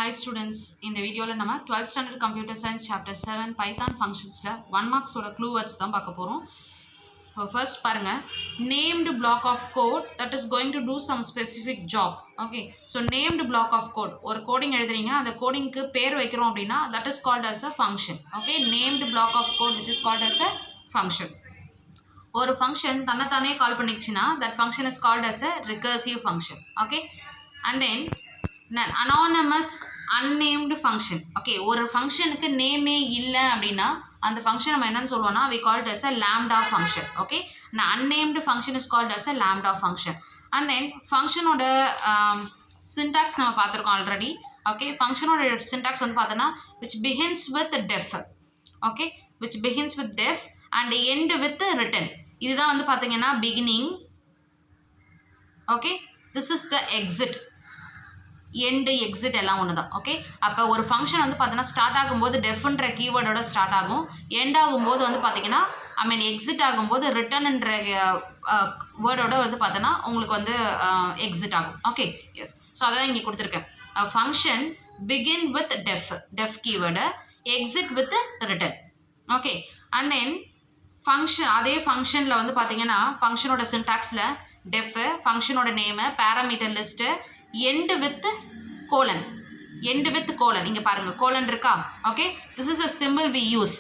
Hi students, இந்த வீடியோல நம்ம 12th standard computer science chapter 7 python functionsல 1 marks ஓட clue words தான் பார்க்க போறோம். First பாருங்க, named block of code that is going to do some specific job. Okay, so named block of code ஒரு coding எழுதுறீங்க, அந்த codingக்கு பேர் வைக்கிறோம் அப்படின்னா that is called as a function. Okay, named block of code which is called as a function. ஒரு function தன்னைத்தானே கால் பண்ணிச்சுன்னா that function is called as a recursive function. Okay, and then anonymous unnamed function. Okay, ஒரு ஃபங்க்ஷனுக்கு நேமே இல்லை அப்படின்னா அந்த function நம்ம என்னன்னு சொல்லுவோம்னா we call it as a lambda function. Okay, an unnamed function is called as a lambda function. And then ஃபங்க்ஷனோட syntax நம்ம பார்த்துருக்கோம் ஆல்ரெடி. ஓகே, ஃபங்க்ஷனோட syntax வந்து பார்த்தோன்னா which begins with def. Okay, which begins with def and end with return. இதுதான் வந்து பார்த்தீங்கன்னா beginning. Okay, this is the exit. End exit எல்லாம் ஒன்று தான். ஓகே, அப்போ ஒரு ஃபங்க்ஷன் வந்து பார்த்தீங்கன்னா ஸ்டார்ட் ஆகும்போது டெஃப்ன்ற கீவேர்டோட ஸ்டார்ட் ஆகும், எண்ட் ஆகும்போது வந்து பார்த்தீங்கன்னா எக்ஸிட் ஆகும்போது ரிட்டர்ன்ன்ற வேர்டோட வந்து பார்த்தோன்னா உங்களுக்கு வந்து எக்ஸிட் ஆகும். ஓகே, எஸ், ஸோ அதான் இங்கே கொடுத்துருக்கேன். Function begin with def keyword, exit with return. Okay, and then function, அதே ஃபங்க்ஷனில் வந்து பார்த்தீங்கன்னா ஃபங்க்ஷனோட சின்டாக்ஸில் டெஃப், ஃபங்க்ஷனோட name, parameter list, end with colon, end with colon. இங்க பாருங்க colon இருக்கா. Okay, this is a symbol we use.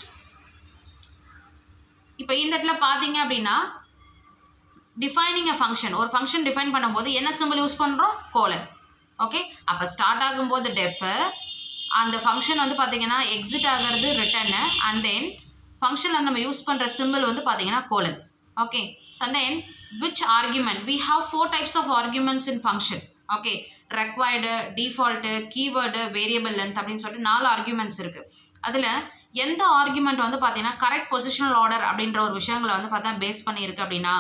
இப்போ இந்த இடத்துல பாத்தீங்க அப்படின்னா defining a function, ஒரு function define பண்ணும்போது என்ன symbol யூஸ் பண்றோம்? colon. ஓகே, அப்ப ஸ்டார்ட் ஆகும்போது def, அந்த function வந்து பாத்தீங்கன்னா exit ஆகிறது return, and then functionல நம்ம யூஸ் பண்ற symbol வந்து பாத்தீங்கன்னா colon. Okay, so then which argument? We have 4 types of arguments in function. Okay, required, default, keyword, variable length அப்படின்னு சொல்லிட்டு 4 ஆர்குமெண்ட்ஸ் இருக்குது. அதில் எந்த ஆர்குமெண்ட் வந்து பார்த்தீங்கன்னா கரெக்ட் பொசிஷனல் ஆர்டர் அப்படின்ற ஒரு விஷயங்களை வந்து பார்த்தா பேஸ் பண்ணியிருக்கு அப்படின்னா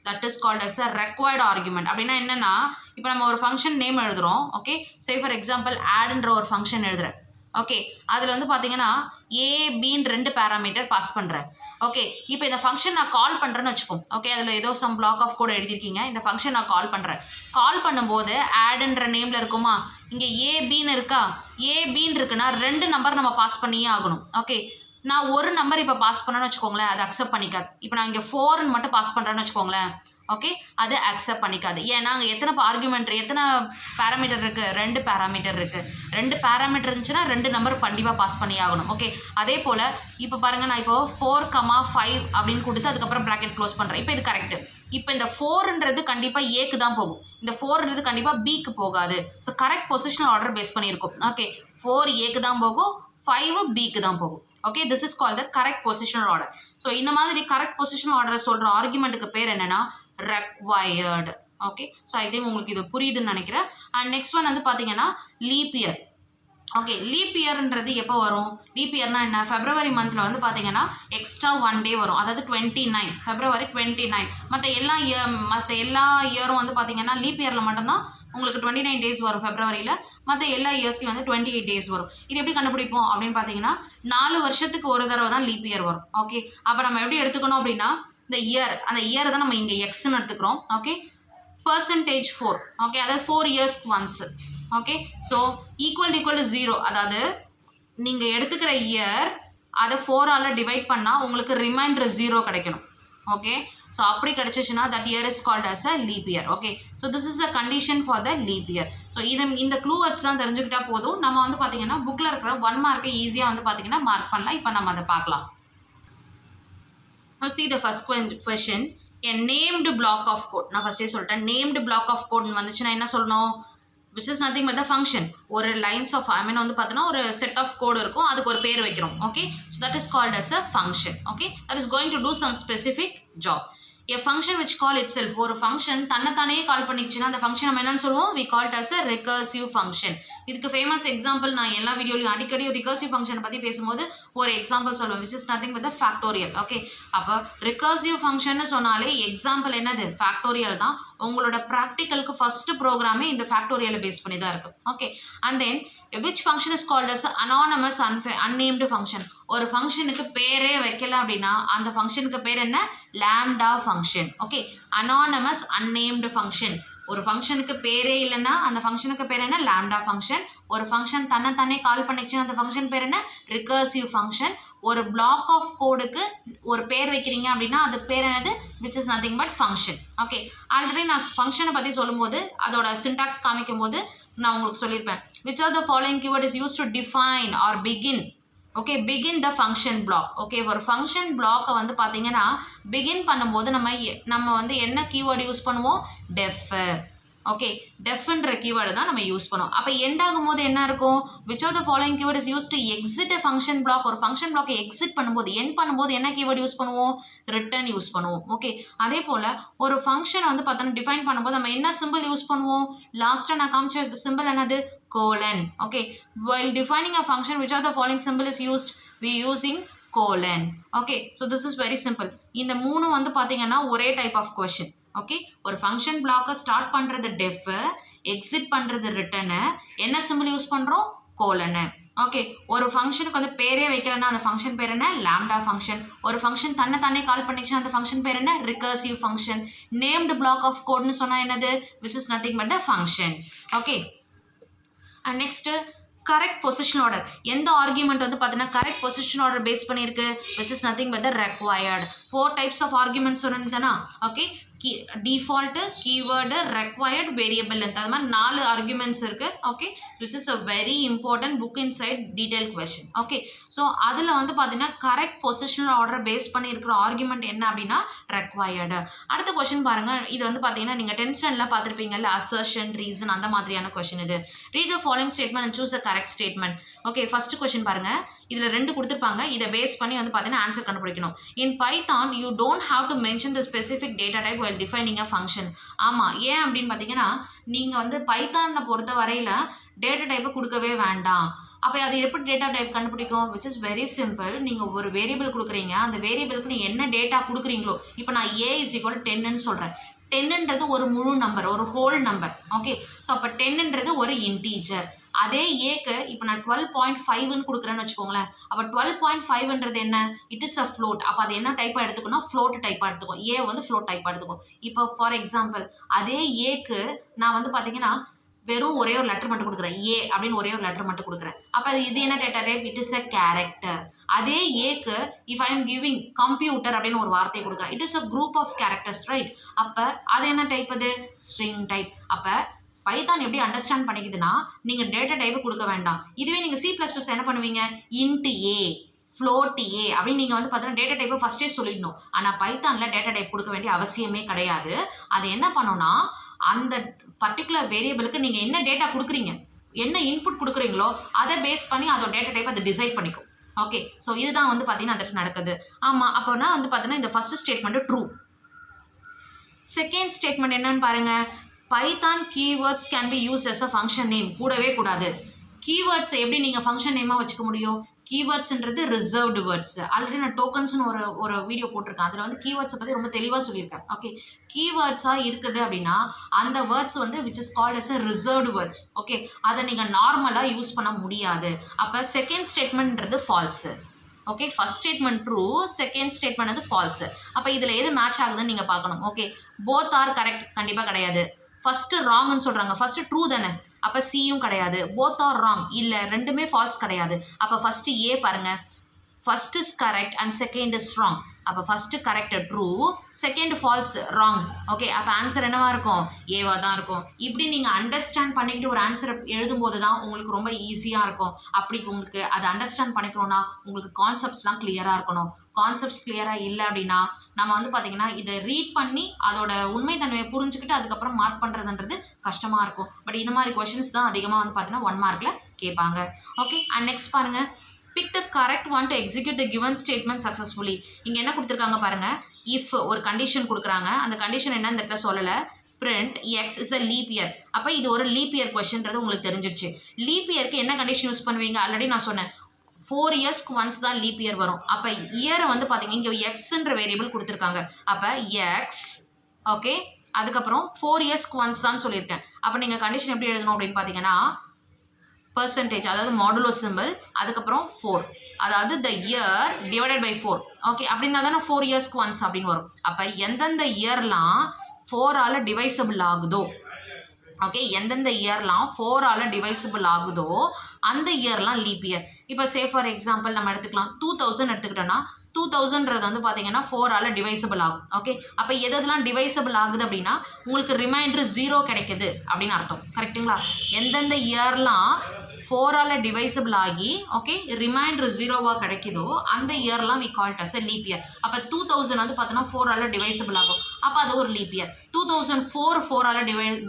that is called as a required argument. அப்படின்னா என்னென்னா, இப்போ நம்ம ஒரு ஃபங்க்ஷன் நேம் எழுதுகிறோம். ஓகே, சே ஃபார் எக்ஸாம்பிள் ஆடுன்ற ஒரு ஃபங்க்ஷன் எழுதுகிறேன். ஓகே, அதில் வந்து பார்த்தீங்கன்னா ஏபின்னு 2 பேராமீட்டர் பாஸ் பண்ணுறேன். ஓகே, இப்போ இந்த ஃபங்க்ஷன் நான் கால் பண்ணுறேன்னு வச்சுப்போம். ஓகே, அதில் ஏதோ சம் பிளாக் ஆஃப் கோட் எழுதியிருக்கீங்க, இந்த ஃபங்க்ஷன் நான் கால் பண்ணுறேன். கால் பண்ணும்போது ஆடுன்ற நேமில் இருக்குமா, இங்கே ஏபின்னு இருக்கா, ஏபின்னு இருக்குன்னா 2 நம்பர் நம்ம பாஸ் பண்ணியே ஆகணும். ஓகே, நான் ஒரு நம்பர் இப்போ பாஸ் பண்ணேன்னு வச்சுக்கோங்களேன், அது அக்செப்ட் பண்ணிக்காது. இப்போ நான் இங்கே 4ன்னு மட்டும் பாஸ் பண்ணுறேன்னு வச்சுக்கோங்களேன், ஓகே, அது அக்செப்ட் பண்ணிக்காது. ஏன்னா அங்கே எத்தனை ஆர்குமெண்ட், எத்தனை பேராமீட்டர் இருக்குது? 2 பேராமீட்டர் இருக்குது. 2 பேராமீட்டர் இருந்துச்சுன்னா 2 நம்பர் கண்டிப்பாக பாஸ் பண்ணி ஆகணும். ஓகே, அதே போல் இப்போ பாருங்கள், நான் இப்போ 4,5 அப்படின்னு கொடுத்து அதுக்கப்புறம் ப்ராக்கெட் க்ளோஸ் பண்ணுறேன். இப்போ இது கரெக்டு. இப்போ இந்த 4ன்றது கண்டிப்பாக ஏக்கு தான் போகும், இந்த 4ன்றது கண்டிப்பாக பிக்கு போகாது. So correct positional order base பண்ணியிருக்கும். ஓகே, 4 ஏக்கு தான் போகும், 5 பிக்கு தான் போகும். Okay, this is called the correct positional order. So இந்த மாதிரி கரெக்ட் பொசிஷனல் ஆர்டரை சொல்கிற ஆர்குமெண்ட்டுக்கு பேர் என்னென்னா required. Okay, so I think உங்களுக்கு இது புரியுதுன்னு நினைக்கிறேன். அண்ட் நெக்ஸ்ட் ஒன் வந்து பார்த்தீங்கன்னா லீப் இயர். ஓகே, லீப் இயர்ன்றது எப்போ வரும்? லீப் இயர்னா என்ன? ஃபெப்ரவரி மந்தில் வந்து பார்த்தீங்கன்னா எக்ஸ்ட்ரா 1 டே வரும், அதாவது 29 ஃபெப்ரவரி 29. மற்ற எல்லா இயரும் வந்து பார்த்தீங்கன்னா லீப் இயரில் மட்டும்தான் உங்களுக்கு 29 டேஸ் வரும் ஃபெப்ரவரியில், மற்ற எல்லா இயர்ஸ்லையும் வந்து 28 டேஸ் வரும். இது எப்படி கண்டுபிடிப்போம் அப்படின்னு பார்த்தீங்கன்னா 4 வருஷத்துக்கு ஒரு தடவை தான் லீப் இயர் வரும். ஓகே, அப்போ நம்ம எப்படி எடுத்துக்கணும் அப்படின்னா இந்த இயர், அந்த இயரை தான் நம்ம இங்கே எக்ஸ்ன்னு எடுத்துக்கிறோம். Okay, percentage 4. ஓகே, அதாவது 4 இயர்ஸ்க்கு once. Okay, so equal to 0, அதாவது நீங்கள் எடுத்துக்கிற இயர் அதை 4ஆல் டிவைட் பண்ணால் உங்களுக்கு ரிமைண்டர் 0 கிடைக்கணும். ஓகே, ஸோ அப்படி கிடைச்சிச்சுன்னா that year is called as a leap year. Okay, so this is a condition for the leap year. So இந்த க்ளூ வேர்ட்ஸ்லாம் தெரிஞ்சுக்கிட்டா போதும், நம்ம வந்து பார்த்தீங்கன்னா புக்கில் இருக்கிற 1 மார்க்கை ஈஸியாக வந்து பார்த்தீங்கன்னா மார்க் பண்ணலாம். இப்போ நம்ம அதை பார்க்கலாம். Now see the first question, a named block of code. நான் ஃபர்ஸ்டே சொல்லிட்டேன், named block of code வந்துச்சுன்னா என்ன சொல்லணும்? which is nothing but the function. ஒரு lines of வந்து பார்த்தோன்னா ஒரு set of code இருக்கும், அதுக்கு ஒரு பேர் வைக்கிறோம். Okay, so that is called as a function. Okay, that is going to do some specific job. A function which call itself, ஒரு function தன்னைத்தானே கால் பண்ணிச்சுன்னா அந்த function நம்ம என்னன்னு சொல்லுவோம்? we call it as a recursive function. இதுக்கு famous example நான் எல்லா வீடியோலையும் அடிக்கடி recursive function பற்றி பேசும்போது ஒரு எக்ஸாம்பிள் சொல்லுவேன், which is nothing but the factorial. Okay, அப்போ recursive function சொன்னாலே எக்ஸாம்பிள் என்னது? ஃபேக்டோரியல் தான். உங்களோட ப்ராக்டிக்கலுக்கு ஃபர்ஸ்ட் ப்ரோக்ராமே இந்த ஃபேக்டோரியலை பேஸ் பண்ணி தான் இருக்குது. Okay, and then which function is called as anonymous unnamed function. ஒரு ஃபங்க்ஷனுக்கு பேரே வைக்கல அப்படின்னா அந்த ஃபங்க்ஷனுக்கு பேர் என்ன? lambda function. Okay, anonymous unnamed function, ஒரு ஃபங்க்ஷனுக்கு பேரே இல்லைன்னா அந்த ஃபங்க்ஷனுக்கு பேர் என்ன? Lambda function. ஒரு ஃபங்க்ஷன் தன்னை கால் பண்ணிச்சுன்னா அந்த ஃபங்க்ஷன் பேர் என்ன? Recursive function. ஒரு பிளாக் ஆஃப் கோடுக்கு ஒரு பேர் வைக்கிறீங்க அப்படின்னா அது பேர் என்னது? Which is nothing but function. Okay, already நான் ஃபங்க்ஷனை பற்றி சொல்லும்போது அதோட சின்டாக்ஸ் காமிக்கும் போது நான் உங்களுக்கு சொல்லியிருப்பேன். Which are the following keyword is use to define or begin. Okay, begin the function block. Okay, ஒரு ஃபங்க்ஷன் பிளாக்கை வந்து பார்த்தீங்கன்னா பிகின் பண்ணும்போது நம்ம வந்து என்ன கீவேர்டு யூஸ் பண்ணுவோம்? டெஃபர். ஓகே, டெஃப்ன்ற கீவேர்டு தான் நம்ம யூஸ் பண்ணுவோம். அப்போ எண்ட் ஆகும்போது என்ன இருக்கும்? Which are the following keyword is use to exit a function block. ஒரு ஃபங்க்ஷன் பிளாக்கை எக்ஸிட் பண்ணும்போது எண்ட் பண்ணும்போது என்ன கீவேர்டு யூஸ் பண்ணுவோம்? ரிட்டர்ன் யூஸ் பண்ணுவோம். ஓகே, அதே போல் ஒரு ஃபங்க்ஷன் வந்து பார்த்தோன்னா டிஃபைன் பண்ணும்போது நம்ம என்ன சிம்பிள் யூஸ் பண்ணுவோம்? லாஸ்ட்டாக நான் காமிச்ச சிம்பிள் என்னது? colon. Okay, while defining a function, which are the following symbol is used? We using colon. Okay, so this is very simple. இந்த மூணு வந்து பாத்தீங்கன்னா ஒரே type of question. Okay, ஒரு function block start பண்றது def, exit பண்றது return, என்ன symbol use பண்றோம்? colon. ஓகே, ஒரு ஃபங்க்ஷனுக்கு வந்து பேரே வைக்கிறேன்னா அந்த ஃபங்க்ஷன் பேர் என்ன? Lambda function. ஒரு ஃபங்க்ஷன் தன்னை கால் பண்ணிச்சுன்னா அந்த ஃபங்க்ஷன் பேர் என்ன? Recursive function. Named block of கோட்னு சொன்னா என்னது? Which is nothing but the function. Okay, and next correct position order. எந்த argument வந்து பார்த்தீங்கன்னா correct position order பேஸ் பண்ணியிருக்கு? which is nothing but the required. 4 types of arguments சொன்னேன்னா okay, default, keyword, required, variable அந்த மாதிரி 4 arguments இருக்கு. Okay, this is a very important book inside detailed question. Okay, so அதில் வந்து பார்த்தீங்கன்னா correct positional order base பண்ணி இருக்கிற argument என்ன அப்படின்னா ரெக்வயர்டு. அடுத்த கொஸ்டின் பாருங்க, இது வந்து பார்த்தீங்கன்னா நீங்கள் 10th ஸ்டாண்டர்டில் பார்த்துருப்பீங்கல்ல, அசர்ஷன், ரீசன் அந்த மாதிரியான கொஸ்டின் இது. Read the following statement and choose a correct statement. Okay, first question பாருங்க, இதில் 2 கொடுத்துருப்பாங்க, இதை பேஸ் பண்ணி வந்து பார்த்தீங்கன்னா ஆன்சர் கண்டுபிடிக்கணும். இன் Python you don't have to mention the specific data type while defining a function. ஆமாம், ஏன் அப்படின்னு பார்த்தீங்கன்னா நீங்கள் வந்து பைத்தானை பொறுத்த வரையில் டேட்டா டைப்பை கொடுக்கவே வேண்டாம். அப்போ அது எப்படி டேட்டா டைப் கண்டுபிடிக்கும்? Which is very simple. நீங்கள் ஒரு வேரியபிள் கொடுக்குறீங்க, அந்த வேரியபிளுக்கு நீங்கள் என்ன டேட்டா கொடுக்குறீங்களோ, இப்போ நான் a is equal to 10ன்னு சொல்கிறேன். 10ன்றது ஒரு முழு நம்பர், ஒரு ஹோல் நம்பர். ஓகே, ஸோ அப்போ 10ன்றது ஒரு இன்டீஜர். அதே ஏக்கு இப்போ நான் 12.5ன்னு கொடுக்குறேன்னு வச்சுக்கோங்களேன். அப்போ 12.5ன்றது என்ன? It is a float. அப்போ அது என்ன டைப்பாக எடுத்துக்கணும்? ஃப்ளோட் டைப்பாக எடுத்துக்கும். ஏ வந்து ஃப்ளோட் டைப்பாக எடுத்துக்கும். இப்போ ஃபார் எக்ஸாம்பிள் அதே ஏக்கு நான் வந்து பார்த்தீங்கன்னா வெறும் ஒரே ஒரு லெட்டர் மட்டும் கொடுக்குறேன், ஏ அப்படின்னு ஒரே ஒரு லெட்டர் மட்டும் கொடுக்குறேன். அப்போ இது என்ன data type? It is a character. அதே ஏக்கு if I am giving computer அப்படின்னு ஒரு வார்த்தையை கொடுக்குறேன், it is a group of characters, right? அப்போ அது என்ன டைப்? அது ஸ்ட்ரிங் டைப். அப்போ பைத்தான் எப்படி அண்டர்ஸ்டாண்ட் பண்ணிக்குதுன்னா நீங்கள் டேட்டா டைப்பை கொடுக்க வேண்டாம். இதுவே நீங்கள் C++ என்ன பண்ணுவீங்க? இன்ட் ஏ, ஃப்ளோட் ஏ அப்படின்னு நீங்கள் வந்து பார்த்தீங்கன்னா டேட்டா டைப்பை ஃபஸ்ட்டே சொல்லிடணும். ஆனால் பைத்தானில் டேட்டா டைப் கொடுக்க வேண்டிய அவசியமே கிடையாது. அது என்ன பண்ணோன்னா அந்த பர்டிகுலர் வேரியபிளுக்கு நீங்கள் என்ன டேட்டா கொடுக்குறீங்க, என்ன இன்புட் கொடுக்குறீங்களோ அதை பேஸ் பண்ணி அதோட டேட்டா டைப் அதை டிசைட் பண்ணிக்கும். ஓகே, ஸோ இதுதான் வந்து பார்த்தீங்கன்னா அதற்கு நடக்குது. ஆமாம், அப்போனா வந்து பார்த்தீங்கன்னா இந்த first statement true. Second statement என்னன்னு பாருங்கள், Python keywords can be use S a function name. கூடவே கூடாது. கீவேர்ட்ஸ் எப்படி நீங்கள் ஃபங்க்ஷன் நேமாக வச்சுக்க முடியும்? கீவேர்ட்ஸ்ன்றது ரிசர்வ்டு வேர்ட்ஸ். ஆல்ரெடி நான் டோக்கன்ஸ்னு ஒரு வீடியோ போட்டிருக்கேன், அதில் வந்து கீவேர்ட்ஸை பற்றி ரொம்ப தெளிவாக சொல்லியிருக்கேன். ஓகே, கீவேர்ட்ஸாக இருக்குது அப்படின்னா அந்த வேர்ட்ஸ் வந்து which is called as a reserved words. Okay, அதை நீங்கள் நார்மலாக யூஸ் பண்ண முடியாது. அப்போ செகண்ட் ஸ்டேட்மெண்ட்ன்றது false. Okay, first statement true, second statement வந்து ஃபால்ஸு. அப்போ இதில் எது மேட்ச் ஆகுதுன்னு நீங்கள் பார்க்கணும். ஓகே, போத் ஆர் கரெக்ட் கண்டிப்பாக கிடையாது. ஃபஸ்ட்டு ராங்னு சொல்கிறாங்க, ஃபஸ்ட்டு ட்ரூ தானே, அப்போ சியும் கிடையாது. போத் ஆர் ராங் இல்லை, ரெண்டுமே ஃபால்ஸ் கிடையாது. அப்போ ஃபஸ்ட்டு ஏ பாருங்கள், first is correct and second is wrong. அப்போ first correct true, second false wrong. Okay, அப்போ ஆன்சர் என்னவா இருக்கும்? ஏவாக தான் இருக்கும். இப்படி நீங்கள் அண்டர்ஸ்டாண்ட் பண்ணிக்கிட்டு ஒரு ஆன்சரை எழுதும்போது தான் உங்களுக்கு ரொம்ப ஈஸியாக இருக்கும். அப்படி உங்களுக்கு அதை அண்டர்ஸ்டாண்ட் பண்ணிக்கணும்னா உங்களுக்கு கான்செப்ட்ஸ்லாம் கிளியராக இருக்கணும். கான்செப்ட்ஸ் கிளியராக இல்லை அப்படின்னா நம்ம வந்து பார்த்திங்கன்னா இதை ரீட் பண்ணி அதோட உண்மைத்தன்மையை புரிஞ்சுக்கிட்டு அதுக்கப்புறம் மார்க் பண்ணுறதுன்றது கஷ்டமாக இருக்கும். பட் இந்த மாதிரி கொஷின்ஸ் தான் அதிகமாக வந்து பார்த்தீங்கன்னா 1 மார்க்கில் கேட்பாங்க. ஓகே, அண்ட் நெக்ஸ்ட் பாருங்கள், pick the correct one to execute the given statement successfully. இங்கே என்ன கொடுத்துருக்காங்க பாருங்கள், if ஒரு கண்டிஷன் கொடுக்குறாங்க, அந்த கண்டிஷன் என்னன்னு இந்த இடத்துல சொல்லலை. print x is a leap year. அப்போ இது ஒரு லீப் இயர் கொஷின்றது உங்களுக்கு தெரிஞ்சிருச்சு. லீப் இயருக்கு என்ன கண்டிஷன் யூஸ் பண்ணுவீங்க? ஆல்ரெடி நான் சொன்னேன், 4 இயர்ஸ்க்கு ஒன்ஸ் தான் லீப் இயர் வரும். அப்போ இயரை வந்து பார்த்தீங்கன்னா இங்கே எக்ஸ்ன்ற வேரியபிள் கொடுத்துருக்காங்க. அப்போ எக்ஸ், ஓகே, அதுக்கப்புறம் 4 இயர்ஸ்க்கு ஒன்ஸ் தான் சொல்லியிருக்கேன். அப்போ நீங்கள் கண்டிஷன் எப்படி எழுதணும் அப்படின்னு பார்த்தீங்கன்னா பர்சன்டேஜ், அதாவது மாடுலோ சிம்பிள், அதுக்கப்புறம் 4, அதாவது the year divided by 4. Okay, அப்படின்னா தானே 4 இயர்ஸ்க்கு ஒன்ஸ் அப்படின்னு வரும். அப்போ எந்தெந்த இயர்லாம் 4ஆல் டிவைசபிள் ஆகுதோ, ஓகே, எந்தெந்த இயர்லாம் 4ஆல் டிவைசிபிள் ஆகுதோ அந்த இயர்லாம் லீப் இயர். இப்போ சே ஃபார் எக்ஸாம்பிள் நம்ம எடுத்துக்கலாம் 2000 எடுத்துக்கிட்டோன்னா 2000ன்றது வந்து பார்த்தீங்கன்னா 4ஆல் டிவைசிபிள் ஆகும். ஓகே, அப்போ எதெல்லாம் டிவைசிபிள் ஆகுது அப்படின்னா உங்களுக்கு ரிமைண்டர் 0 கிடைக்குது அப்படின்னு அர்த்தம். கரெக்டுங்களா? எந்தெந்த இயர்லாம் 4ஆல் டிவைசிபிள் ஆகி ஓகே ரிமைண்டர் 0வாக கிடைக்குதோ அந்த இயர்லாம் we called as a leap year. அப்போ 2000 வந்து பார்த்தோன்னா 4ஆல் டிவைசிபிள் ஆகும், அப்போ அது ஒரு லீப் இயர். 2004 4ஆல்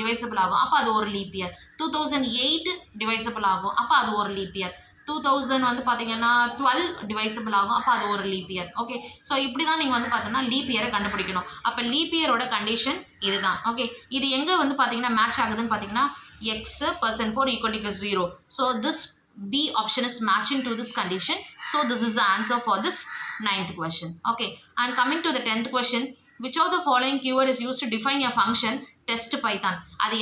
டிவைசிபிள் ஆகும், அப்போ அது ஒரு லீப் இயர். 2008 டிவைசிபிள் ஆகும், அப்போ அது ஒரு லீப் இயர். 2000 வந்து பார்த்தீங்கன்னா 12 டிவைசிபிள் ஆகும், அப்போ அது ஒரு லீப் இயர். ஓகே, ஸோ இப்படி தான் நீங்கள் வந்து பார்த்தீங்கன்னா லீப் இயரை கண்டுபிடிக்கணும். அப்போ லீப் இயரோட கண்டிஷன் இதுதான். ஓகே, இது எங்கே வந்து பார்த்தீங்கன்னா மேட்ச் ஆகுதுன்னு பார்த்தீங்கன்னா x %4 = 0. So this B option is matching to this condition. So this is the answer for this 9th question. Okay, and coming to the 10th question, which of the following keyword is used to define a function test python? அது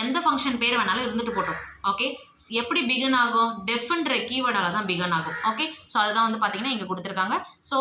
எந்த function பேர் வேணாலும் இருந்துட்டு போட்டோம். Okay, எப்படி begin ஆகும்? டெஃப்ன்ற கீவேர்டால தான் begin ஆகும். ஓகே, ஸோ அதுதான் வந்து பார்த்தீங்கன்னா இங்கே கொடுத்துருக்காங்க. So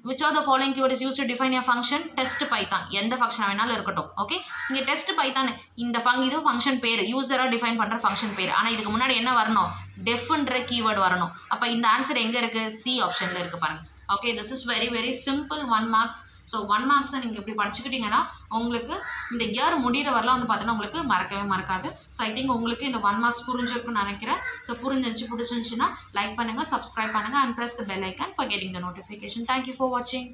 which of the following keyword is used to define a function test python? எந்த ஃபங்க்ஷன் வேணாலும் இருக்கட்டும். ஓகே, இங்கே டெஸ்ட் பைத்தான் இந்த இது ஃபங்க்ஷன் பேர், யூசராக டிஃபைன் பண்ணுற ஃபங்க்ஷன் பேர். ஆனால் இதுக்கு முன்னாடி என்ன வரணும்? டெஃப்ன்ற கீவேர்டு வரணும். அப்போ இந்த ஆன்சர் எங்கே இருக்குது? சி ஆப்ஷனில் இருக்குது பாருங்கள். Okay, this is very very simple 1 marks. So 1 மார்க்ஸை நீங்கள் இப்படி படிச்சுக்கிட்டிங்கன்னா உங்களுக்கு இந்த இயர் முடிகிற வரலாம் வந்து பார்த்தீங்கன்னா உங்களுக்கு மறக்கவே மறக்காது. ஸோ ஐ திங்க் உங்களுக்கு இந்த 1 மார்க்ஸ் புரிஞ்சிருக்குன்னு நினைக்கிறேன். ஸோ பிடிச்சிருந்துச்சுன்னா லைக் பண்ணுங்கள், சப்ஸ்கிரைப் பண்ணுங்கள், and press the bell icon for getting the notification. Thank you for watching.